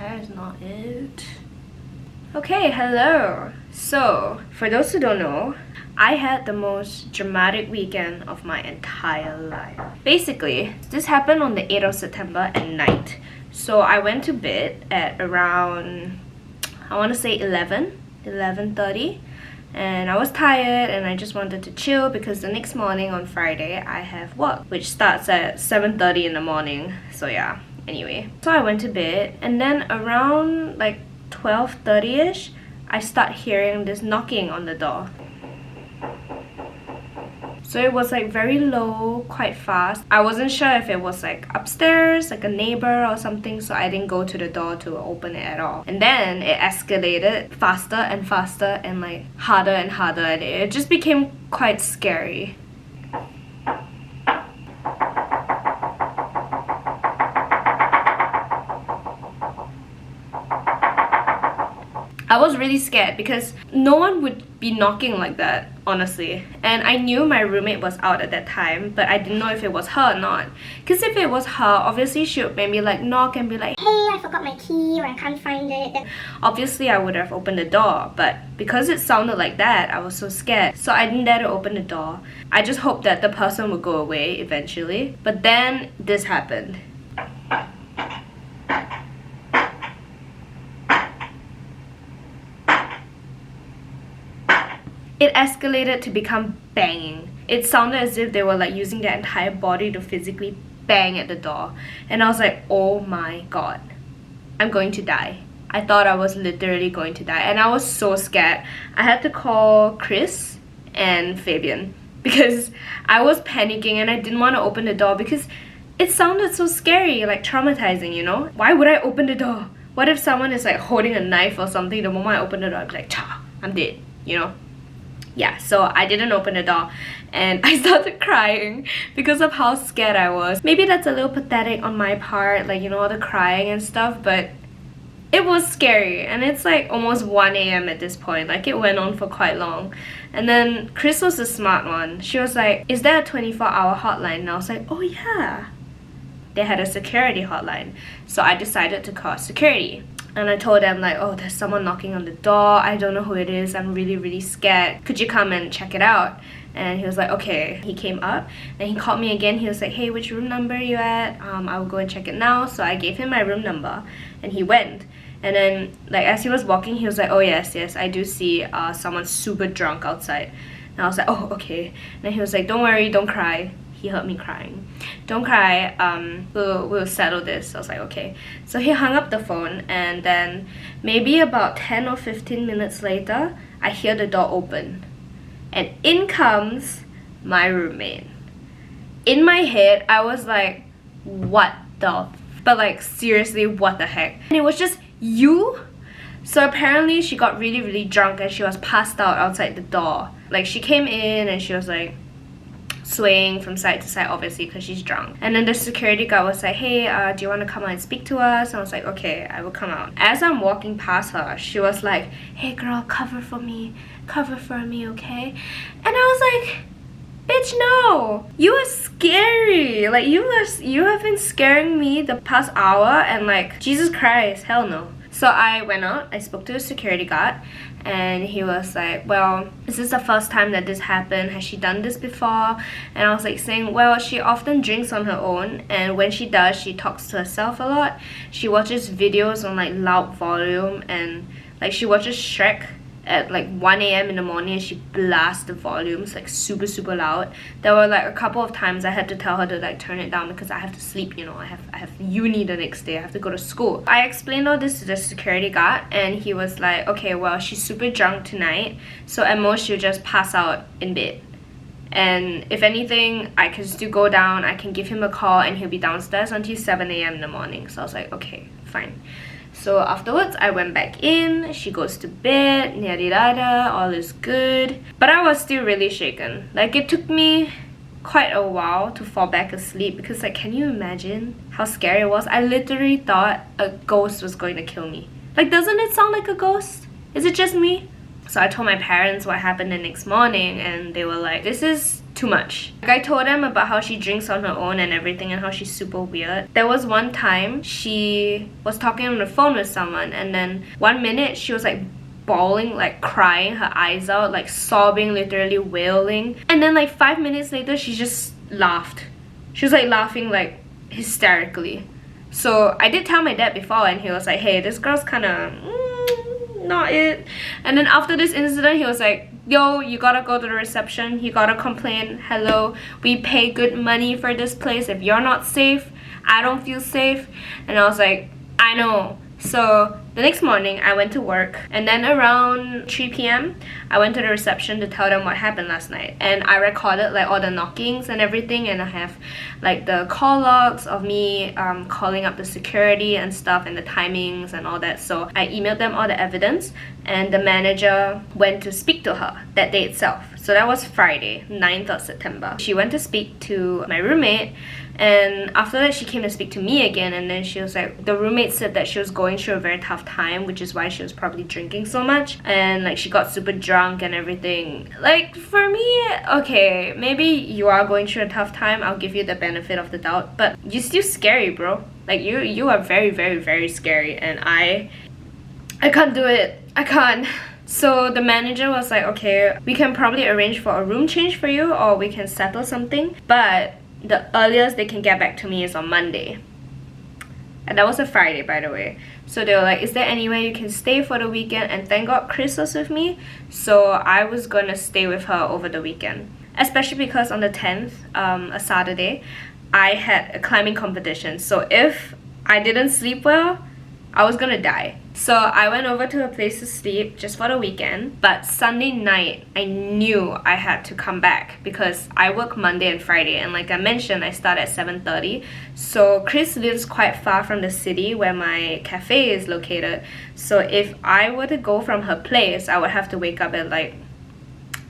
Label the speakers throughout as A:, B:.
A: That is not it. Okay, hello. So, for those who don't know, I had the most dramatic weekend of my entire life. Basically, this happened on the 8th of September at night. So I went to bed at around, I want to say 11:30. And I was tired and I just wanted to chill because the next morning on Friday I have work, which starts at 7:30 in the morning. So yeah, anyway. So I went to bed and then around like 12:30ish, I start hearing this knocking on the door. So it was like very low, quite fast. I wasn't sure if it was like upstairs, like a neighbor or something, so I didn't go to the door to open it at all. And then it escalated faster and faster and like harder and harder, and it just became quite scary. I was really scared because no one would be knocking like that, honestly. And I knew my roommate was out at that time, but I didn't know if it was her or not. Because if it was her, obviously she would maybe like knock and be like, "Hey, I forgot my key," or "I can't find it." Then obviously I would have opened the door, but because it sounded like that, I was so scared. So I didn't dare to open the door. I just hoped that the person would go away eventually. But then this happened. It escalated to become banging. It sounded as if they were like using their entire body to physically bang at the door. And I was like, oh my god, I'm going to die. I thought I was literally going to die and I was so scared. I had to call Chris and Fabian because I was panicking and I didn't want to open the door because it sounded so scary, like traumatizing, you know? Why would I open the door? What if someone is like holding a knife or something? The moment I open the door, I'd be like, "Cha, I'm dead," you know? Yeah, so I didn't open the door and I started crying because of how scared I was. Maybe that's a little pathetic on my part, like, you know, all the crying and stuff, but it was scary. And it's like almost 1 a.m. at this point. Like, it went on for quite long. And then Chris was the smart one. She was like, "Is there a 24-hour hotline?" And I was like, "Oh yeah." They had a security hotline. So I decided to call security. And I told them like, "Oh, there's someone knocking on the door. I don't know who it is. I'm really, really scared. Could you come and check it out?" And he was like, "Okay." He came up and he called me again. He was like, "Hey, which room number are you at? I will go and check it now." So I gave him my room number and he went. And then like as he was walking, he was like, "Oh yes, I do see someone super drunk outside." And I was like, "Oh, okay." And then he was like, "Don't worry, don't cry." He heard me crying. "Don't cry, we'll settle this." I was like, "Okay." So he hung up the phone and then maybe about 10 or 15 minutes later, I hear the door open. And in comes my roommate. In my head, I was like, what the but like seriously, what the heck? And it was just, "You?" So apparently she got really, really drunk and she was passed out outside the door. Like she came in and she was like swaying from side to side, obviously because she's drunk. And then the security guard was like, "Hey, do you want to come out and speak to us?" And I was like, "Okay, I will come out." As I'm walking past her, she was like, "Hey girl, cover for me, okay?" And I was like, "Bitch, no, you are scary. Like you have been scaring me the past hour and like Jesus Christ, hell no." So I went out, I spoke to the security guard and he was like, "Well, is this the first time that this happened? Has she done this before?" And I was like saying, "Well, she often drinks on her own and when she does, she talks to herself a lot. She watches videos on like loud volume and like she watches Shrek at like 1 a.m. in the morning and she blasts the volumes like super, super loud." There were like a couple of times I had to tell her to like turn it down because I have to sleep, you know, I have uni the next day, I have to go to school. I explained all this to the security guard and he was like, "Okay, well, she's super drunk tonight, so at most she'll just pass out in bed. And if anything, I can still go down, I can give him a call and he'll be downstairs until 7 a.m. in the morning." So I was like, "Okay, fine." So afterwards, I went back in, she goes to bed, yada, all is good. But I was still really shaken. Like, it took me quite a while to fall back asleep because like, can you imagine how scary it was? I literally thought a ghost was going to kill me. Like, doesn't it sound like a ghost? Is it just me? So I told my parents what happened the next morning and they were like, "This is too much. Like, I told them about how she drinks on her own and everything and how she's super weird. There was one time she was talking on the phone with someone, and then 1 minute she was like bawling, like crying her eyes out, like sobbing, literally wailing, and then like 5 minutes later she just laughed. She was like laughing like hysterically. So I did tell my dad before, and he was like, hey, this girl's kind of not it. And then after this incident, he was like, yo, you gotta go to the reception, you gotta complain. Hello, we pay good money for this place. If you're not safe, I don't feel safe. And I was like, I know. So the next morning I went to work, and then around 3 p.m. I went to the reception to tell them what happened last night, and I recorded like all the knockings and everything, and I have like the call logs of me calling up the security and stuff, and the timings and all that. So I emailed them all the evidence, and the manager went to speak to her that day itself. So that was Friday, 9th of September. She went to speak to my roommate, and after that she came to speak to me again, and then she was like, the roommate said that she was going through a very tough time, which is why she was probably drinking so much, and like she got super drunk and everything. Like, for me, okay, maybe you are going through a tough time, I'll give you the benefit of the doubt, but you're still scary, bro. Like, you are very, very, very scary, and I can't do it. I can't. So the manager was like, okay, we can probably arrange for a room change for you, or we can settle something, but the earliest they can get back to me is on Monday. And that was a Friday, by the way. So they were like, is there any way you can stay for the weekend? And thank God Chris was with me, so I was gonna stay with her over the weekend. Especially because on the 10th, a Saturday, I had a climbing competition. So if I didn't sleep well, I was gonna die. So I went over to her place to sleep just for the weekend, but Sunday night I knew I had to come back because I work Monday and Friday, and like I mentioned, I start at 7:30. So Chris lives quite far from the city where my cafe is located, so if I were to go from her place, I would have to wake up at like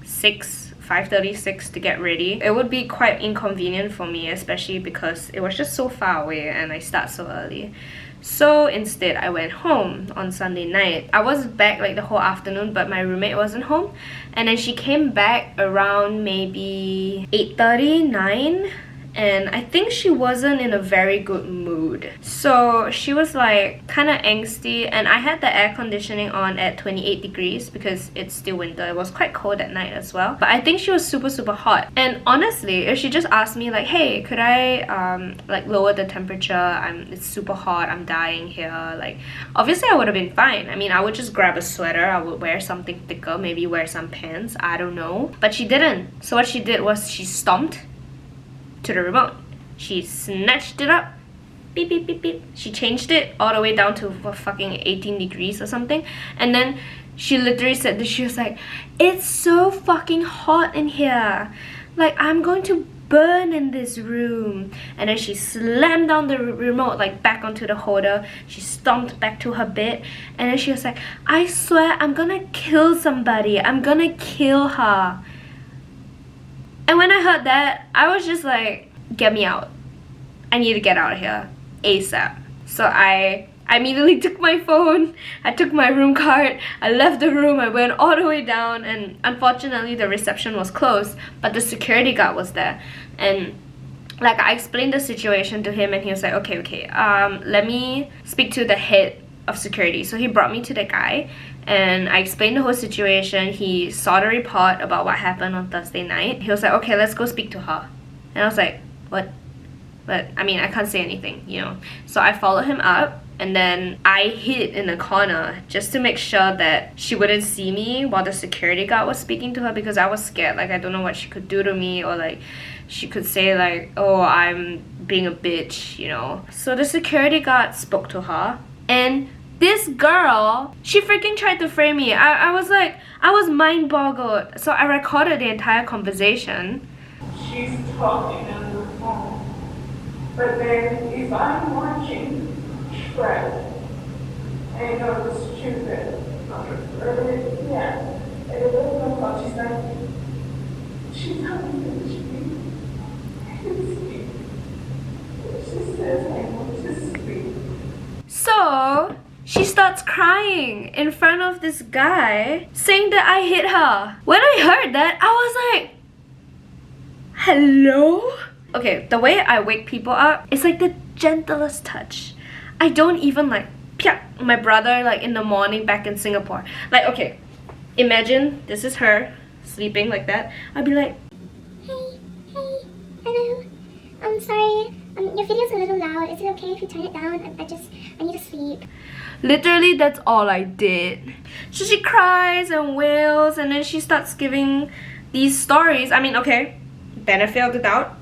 A: 5:36 to get ready. It would be quite inconvenient for me, especially because it was just so far away and I start so early. So instead I went home on Sunday night. I was back like the whole afternoon, but my roommate wasn't home, and then she came back around maybe 8:30, 9, and I think she wasn't in a very good mood. So she was like kind of angsty, and I had the air conditioning on at 28 degrees because it's still winter. It was quite cold at night as well, but I think she was super hot. And honestly, if she just asked me like, hey, could I like lower the temperature, it's super hot, I'm dying here, like obviously I would have been fine. I mean, I would just grab a sweater, I would wear something thicker, maybe wear some pants, I don't know. But she didn't. So what she did was she stomped to the remote. She snatched it up, beep beep beep beep. She changed it all the way down to fucking 18 degrees or something, and then she literally said that she was like, it's so fucking hot in here, like I'm going to burn in this room. And then she slammed down the remote like back onto the holder. She stomped back to her bed, and then she was like, I swear I'm gonna kill somebody, I'm gonna kill her. And when I heard that, I was just like, get me out. I need to get out of here ASAP. So I immediately took my phone, I took my room card, I left the room, I went all the way down, and unfortunately the reception was closed, but the security guard was there. And like I explained the situation to him, and he was like, okay, let me speak to the head of security. So he brought me to the guy, and I explained the whole situation. He saw the report about what happened on Thursday night. He was like, okay, let's go speak to her. And I was like, what? But I mean, I can't say anything, you know. So I followed him up, and then I hid in the corner just to make sure that she wouldn't see me while the security guard was speaking to her, because I was scared. Like, I don't know what she could do to me, or like she could say like, oh, I'm being a bitch, you know. So the security guard spoke to her, and this girl, she freaking tried to frame me. I was like, I was mind boggled. So I recorded the entire conversation.
B: She's talking on the phone, but then if I'm watching Shred, I know it's stupid, yeah, I don't know what she's like. She's telling me she says I want to speak.
A: So she starts crying in front of this guy, saying that I hit her. When I heard that, I was like, Hello? Okay, the way I wake people up, it's like the gentlest touch. I don't even like my brother like in the morning back in Singapore. Like, okay, imagine this is her sleeping like that. I'd be like,
C: Hey, hello. I'm sorry. Your video's a little loud. Is it okay if you turn it down? I need to sleep.
A: literally that's all I did. So she cries and wails, and then she starts giving these stories. I mean, okay, benefit of the doubt,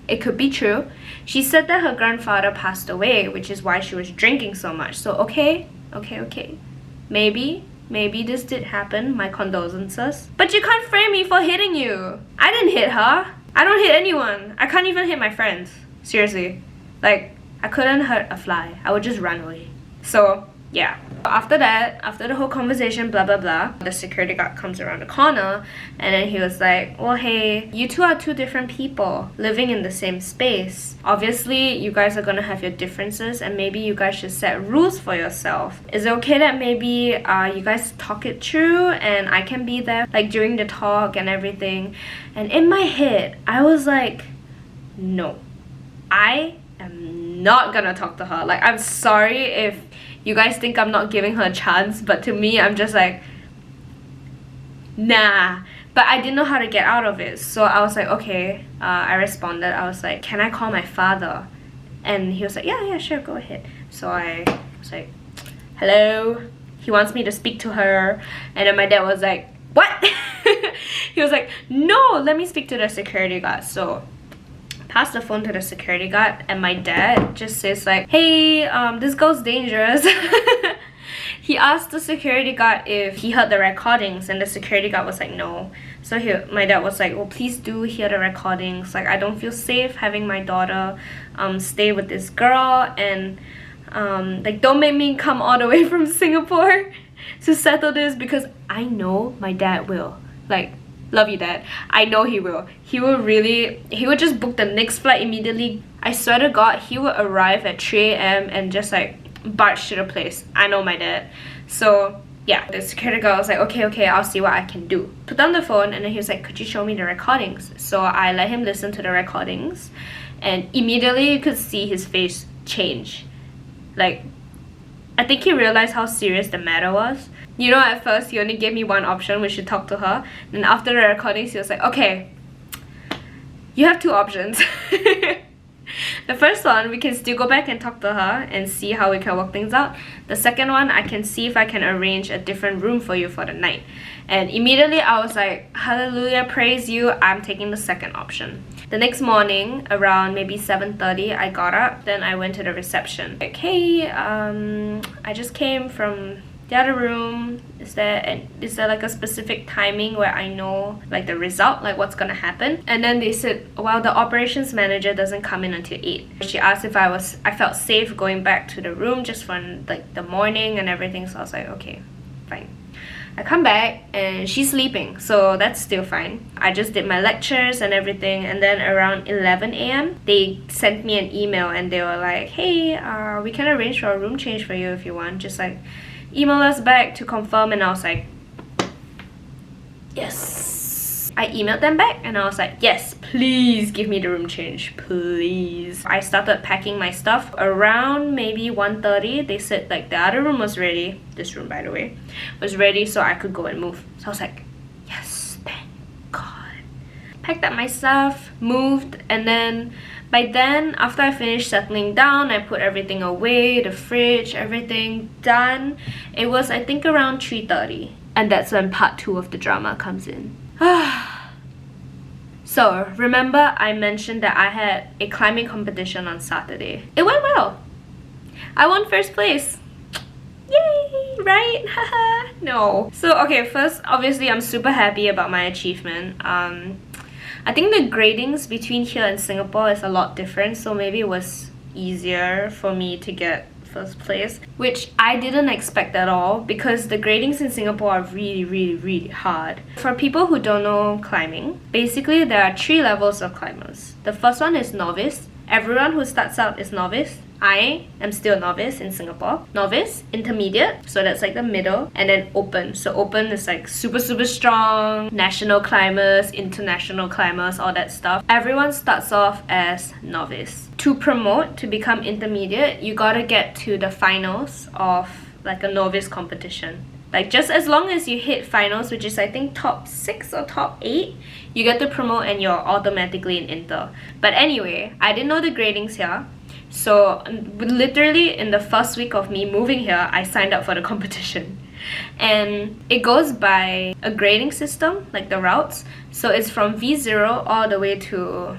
A: it could be true. She said that her grandfather passed away, which is why she was drinking so much. So okay. Maybe this did happen. My condolences. But you can't frame me for hitting you. I didn't hit her. I don't hit anyone. I can't even hit my friends. Seriously. Like, I couldn't hurt a fly. I would just run away. So, yeah. After that, after the whole conversation, blah blah blah, the security guard comes around the corner and then he was like, well, hey, you two are two different people living in the same space. Obviously, you guys are gonna have your differences and maybe you guys should set rules for yourself. Is it okay that maybe you guys talk it through and I can be there like during the talk and everything? And in my head, I was like, no, I am not gonna talk to her. Like, I'm sorry if you guys think I'm not giving her a chance, but to me, I'm just like, nah. But I didn't know how to get out of it, so I was like, okay. I responded. I was like, can I call my father? And he was like, yeah, sure, go ahead. So I was like, hello. He wants me to speak to her. And then my dad was like, what? He was like, no, let me speak to the security guard. So pass the phone to the security guard and my dad just says like, hey, this girl's dangerous. He asked the security guard if he heard the recordings and the security guard was like, no. So my dad was like, well, please do hear the recordings. Like, I don't feel safe having my daughter stay with this girl, and like, don't make me come all the way from Singapore to settle this, because I know my dad will. Like, love you, Dad. I know he will. He would just book the next flight immediately. I swear to God, he would arrive at 3 a.m. and just like barge to the place. I know my dad. So yeah, the security guard was like, okay, I'll see what I can do. Put down the phone and then he was like, could you show me the recordings? So I let him listen to the recordings and immediately you could see his face change. Like, I think he realized how serious the matter was. You know, at first, he only gave me one option, which is to talk to her. Then after the recordings, he was like, okay, you have two options. The first one, we can still go back and talk to her and see how we can work things out. The second one, I can see if I can arrange a different room for you for the night. And immediately, I was like, hallelujah, praise you, I'm taking the second option. The next morning, around maybe 7:30, I got up. Then I went to the reception. Like, hey, I just came from the other room. Is there like a specific timing where I know like the result, like what's gonna happen? And then they said, well, the operations manager doesn't come in until 8. She asked if I felt safe going back to the room just for like the morning and everything. So I was like, okay, fine. I come back and she's sleeping, so that's still fine. I just did my lectures and everything, and then around 11 a.m. they sent me an email and they were like, hey, we can arrange for a room change for you if you want. Just like email us back to confirm. And I was like, yes. I emailed them back and I was like, yes, please give me the room change, please. I started packing my stuff around maybe 1:30. They said like the other room was ready. This room, by the way, was ready, so I could go and move. So I was like, yes, thank God. Packed up my stuff, moved, and then by then, after I finished settling down, I put everything away, the fridge, everything done. It was, I think, around 3:30. And that's when part 2 of the drama comes in. So, remember I mentioned that I had a climbing competition on Saturday. It went well. I won first place. Yay, right? Haha. No. So, okay, first, obviously, I'm super happy about my achievement. I think the gradings between here and Singapore is a lot different, so maybe it was easier for me to get first place, which I didn't expect at all, because the gradings in Singapore are really hard. For people who don't know climbing, basically there are 3 levels of climbers. The first one is novice. Everyone who starts out is novice. I am still a novice in Singapore. Novice, intermediate, so that's like the middle, and then open. So open is like super strong, national climbers, international climbers, all that stuff. Everyone starts off as novice. To promote, to become intermediate, you gotta get to the finals of like a novice competition. Like just as long as you hit finals, which is I think top 6 or top 8, you get to promote and you're automatically an inter. But anyway, I didn't know the gradings here. So literally in the first week of me moving here, I signed up for the competition. And it goes by a grading system, like the routes. So it's from V0 all the way to,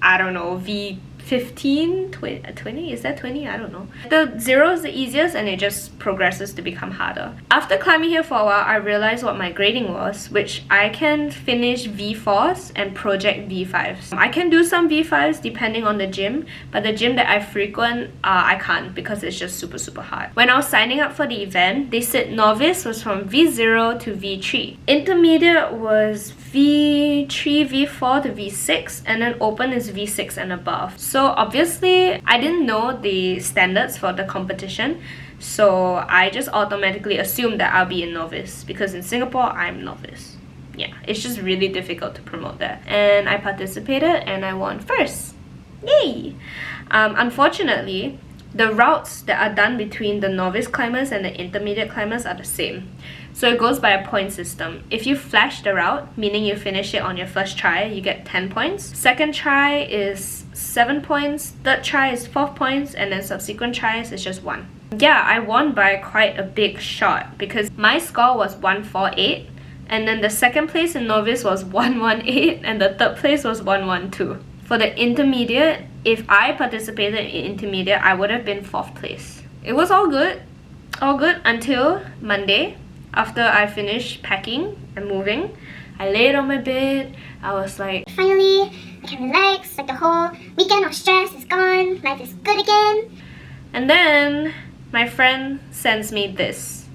A: I don't know, V15, 20? Is that 20? I don't know. The 0 is the easiest and it just progresses to become harder. After climbing here for a while, I realized what my grading was, which I can finish V4s and project V5s. I can do some V5s depending on the gym, but the gym that I frequent, I can't because it's just super hard. When I was signing up for the event, they said novice was from V0 to V3. Intermediate was V3, V4 to V6, and then open is V6 and above. So obviously, I didn't know the standards for the competition, so I just automatically assumed that I'll be a novice because in Singapore, I'm novice. Yeah, it's just really difficult to promote that. And I participated and I won first. Yay! Unfortunately, the routes that are done between the novice climbers and the intermediate climbers are the same. So it goes by a point system. If you flash the route, meaning you finish it on your first try, you get 10 points. Second try is 7 points. Third try is 4 points. And then subsequent tries is just 1. Yeah, I won by quite a big shot because my score was 148. And then the second place in novice was 118. And the third place was 112. For the intermediate, if I participated in intermediate, I would have been 4th place. It was all good until Monday. After I finished packing and moving, I laid on my bed. I was like,
C: finally, I can relax. Like the whole weekend of stress is gone. Life is good again.
A: And then my friend sends me this.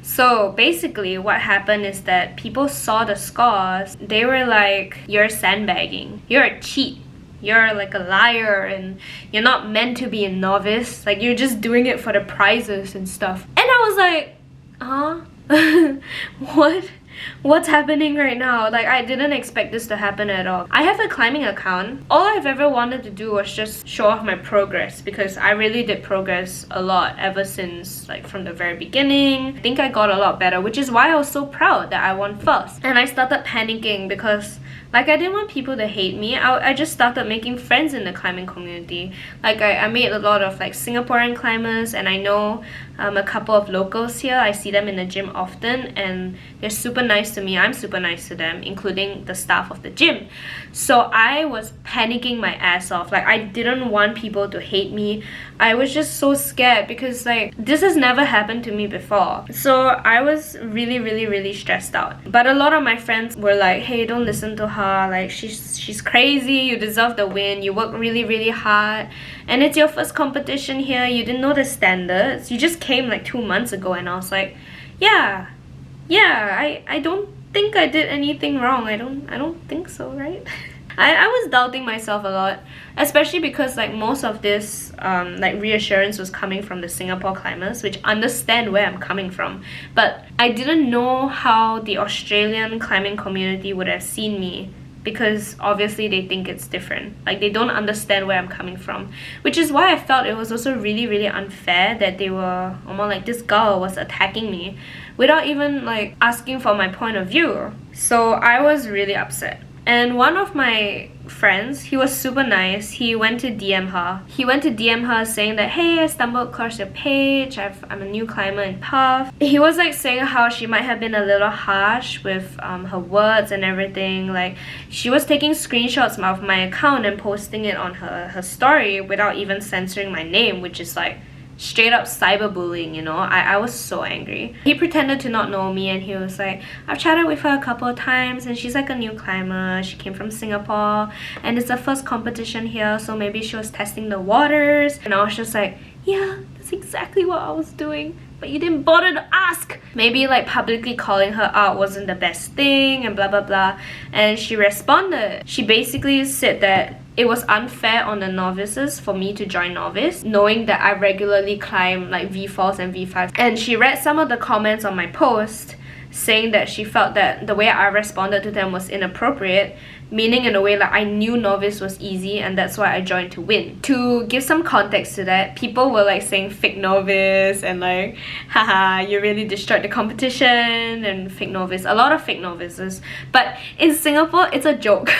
A: So basically what happened is that people saw the scores. They were like, you're sandbagging. You're a cheat. You're like a liar and you're not meant to be a novice. Like you're just doing it for the prizes and stuff. And I was like, huh? What's happening right now? Like I didn't expect this to happen at all. I have a climbing account. All I've ever wanted to do was just show off my progress because I really did progress a lot ever since like from the very beginning. I think I got a lot better, which is why I was so proud that I won first. And I started panicking because like I didn't want people to hate me. I just started making friends in the climbing community. Like I made a lot of like Singaporean climbers and I know a couple of locals here. I see them in the gym often and they're super nice to me. I'm super nice to them, including the staff of the gym. So I was panicking my ass off. Like I didn't want people to hate me. I was just so scared because like this has never happened to me before. So I was really stressed out. But a lot of my friends were like, hey, don't listen to her. Like she's crazy. You deserve the win. You work really hard. And it's your first competition here. You didn't know the standards. You just came like 2 months ago and I was like, yeah, I don't think I did anything wrong. I don't think so, right? I was doubting myself a lot, especially because like most of this like reassurance was coming from the Singapore climbers, which understand where I'm coming from. But I didn't know how the Australian climbing community would have seen me because obviously they think it's different. Like they don't understand where I'm coming from, which is why I felt it was also really unfair that they were almost like this girl was attacking me without even like asking for my point of view. So I was really upset. And one of my friends, he was super nice. He went to DM her. He went to DM her saying that, hey, I stumbled across your page. I'm a new climber in Perth. He was like saying how she might have been a little harsh with her words and everything. Like she was taking screenshots of my account and posting it on her story without even censoring my name, which is like straight up cyberbullying, you know. I was so angry. He pretended to not know me and he was like, I've chatted with her a couple of times and she's like a new climber. She came from Singapore and it's the first competition here, so maybe she was testing the waters. And I was just like, yeah, that's exactly what I was doing. but you didn't bother to ask. Maybe like publicly calling her out wasn't the best thing and blah blah blah. And she responded. She basically said that it was unfair on the novices for me to join novice, knowing that I regularly climb like V4s and V5s. And she read some of the comments on my post, saying that she felt that the way I responded to them was inappropriate, meaning in a way like I knew novice was easy and that's why I joined to win. To give some context to that, people were like saying fake novice and like, haha, you really destroyed the competition and fake novice. A lot of fake novices. But in Singapore, it's a joke.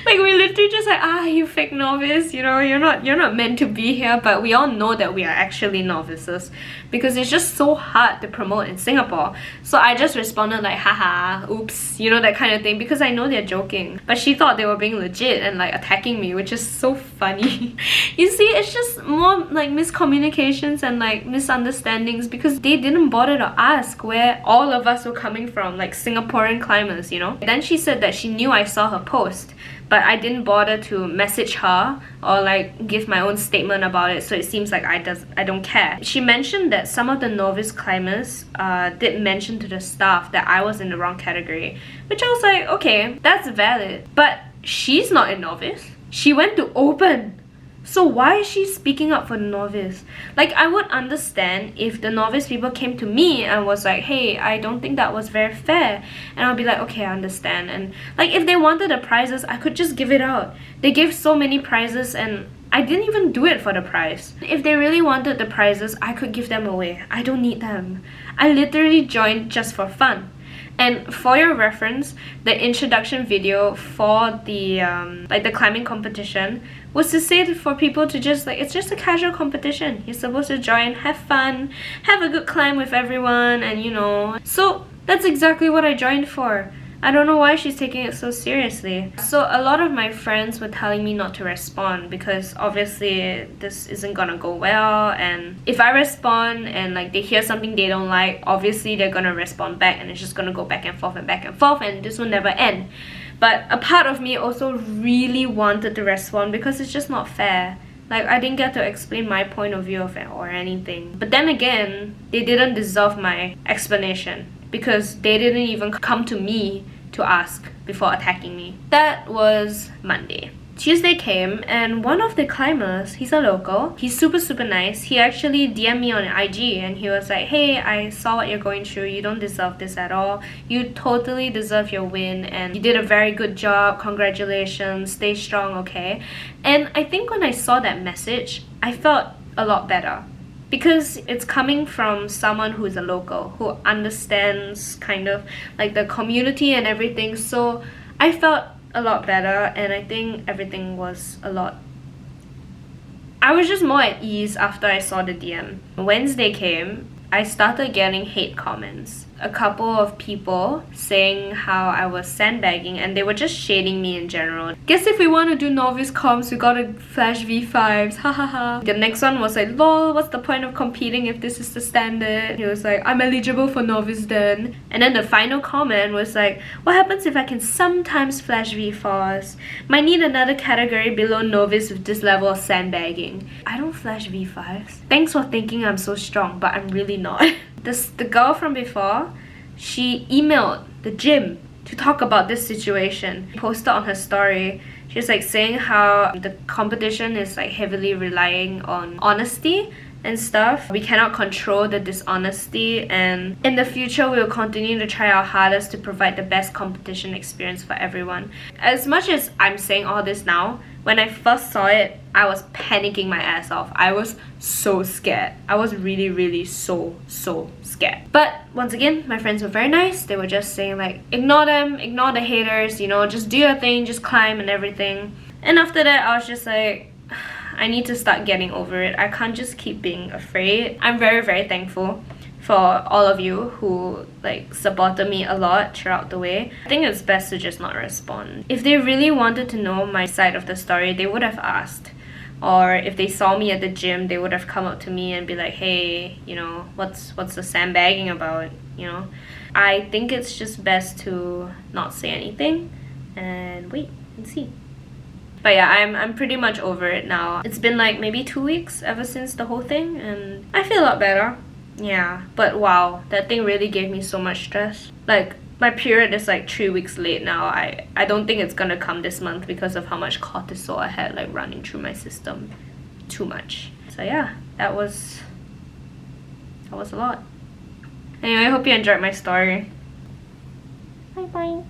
A: Like we literally just like, you fake novice, you know, you're not meant to be here. But we all know that we are actually novices because it's just so hard to promote in Singapore. So I just responded like, haha, oops, you know, that kind of thing, because I know they're joking. But she thought they were being legit and like attacking me, which is so funny. You see, it's just more like miscommunications and like misunderstandings because they didn't bother to ask where all of us were coming from, like Singaporean climbers, you know. Then she said that she knew I saw her post, but I didn't bother to message her or like give my own statement about it, so it seems like I don't care. She mentioned that some of the novice climbers did mention to the staff that I was in the wrong category, which I was like, okay, that's valid. But she's not a novice. She went to open. So why is she speaking up for the novice? Like, I would understand if the novice people came to me and was like, hey, I don't think that was very fair. And I'll be like, okay, I understand. And like, if they wanted the prizes, I could just give it out. They gave so many prizes and I didn't even do it for the prize. If they really wanted the prizes, I could give them away. I don't need them. I literally joined just for fun. And for your reference, the introduction video for the like the climbing competition was to say for people to just like, it's just a casual competition. You're supposed to join, have fun, have a good climb with everyone, and you know. So that's exactly what I joined for. I don't know why she's taking it so seriously. So a lot of my friends were telling me not to respond because obviously this isn't gonna go well, and if I respond and like they hear something they don't like, obviously they're gonna respond back and it's just gonna go back and forth and this will never end. But a part of me also really wanted to respond because it's just not fair. Like, I didn't get to explain my point of view of it or anything. But then again, they didn't deserve my explanation because they didn't even come to me to ask before attacking me. That was Monday. Tuesday came and one of the climbers, he's a local, he's super nice. He actually DM'd me on IG and he was like, hey, I saw what you're going through, you don't deserve this at all, you totally deserve your win and you did a very good job, congratulations, stay strong, okay? And I think when I saw that message, I felt a lot better because it's coming from someone who's a local, who understands kind of like the community and everything. So I felt a lot better and I think everything was a lot... I was just more at ease after I saw the DM. Wednesday came, I started getting hate comments. A couple of people saying how I was sandbagging and they were just shading me in general. Guess if we want to do novice comps, we gotta flash V5s, hahaha. The next one was like, lol, what's the point of competing if this is the standard? He was like, I'm eligible for novice then. And then the final comment was like, what happens if I can sometimes flash V4s? Might need another category below novice with this level of sandbagging. I don't flash V5s. Thanks for thinking I'm so strong, but I'm really not. The girl from before, she emailed the gym to talk about this situation. Posted on her story. She was like saying how the competition is like heavily relying on honesty and stuff. We cannot control the dishonesty, and in the future we will continue to try our hardest to provide the best competition experience for everyone. As much as I'm saying all this now, when I first saw it, I was panicking my ass off. I was so scared. I was really so scared. But once again, my friends were very nice. They were just saying like, ignore them, ignore the haters, you know, just do your thing, just climb and everything. And after that, I was just like, I need to start getting over it. I can't just keep being afraid. I'm very thankful for all of you who like supported me a lot throughout the way. I think it's best to just not respond. If they really wanted to know my side of the story, they would have asked. Or if they saw me at the gym, they would have come up to me and be like, hey, you know, what's the sandbagging about, you know? I think it's just best to not say anything and wait and see. But But yeah, I'm pretty much over it now. It's been like maybe 2 weeks ever since the whole thing, and I feel a lot better. Yeah, but wow, that thing really gave me so much stress. Like, my period is like 3 weeks late now. I don't think it's gonna come this month because of how much cortisol I had like running through my system. Too much. So yeah, that was a lot. Anyway, I hope you enjoyed my story. Bye bye.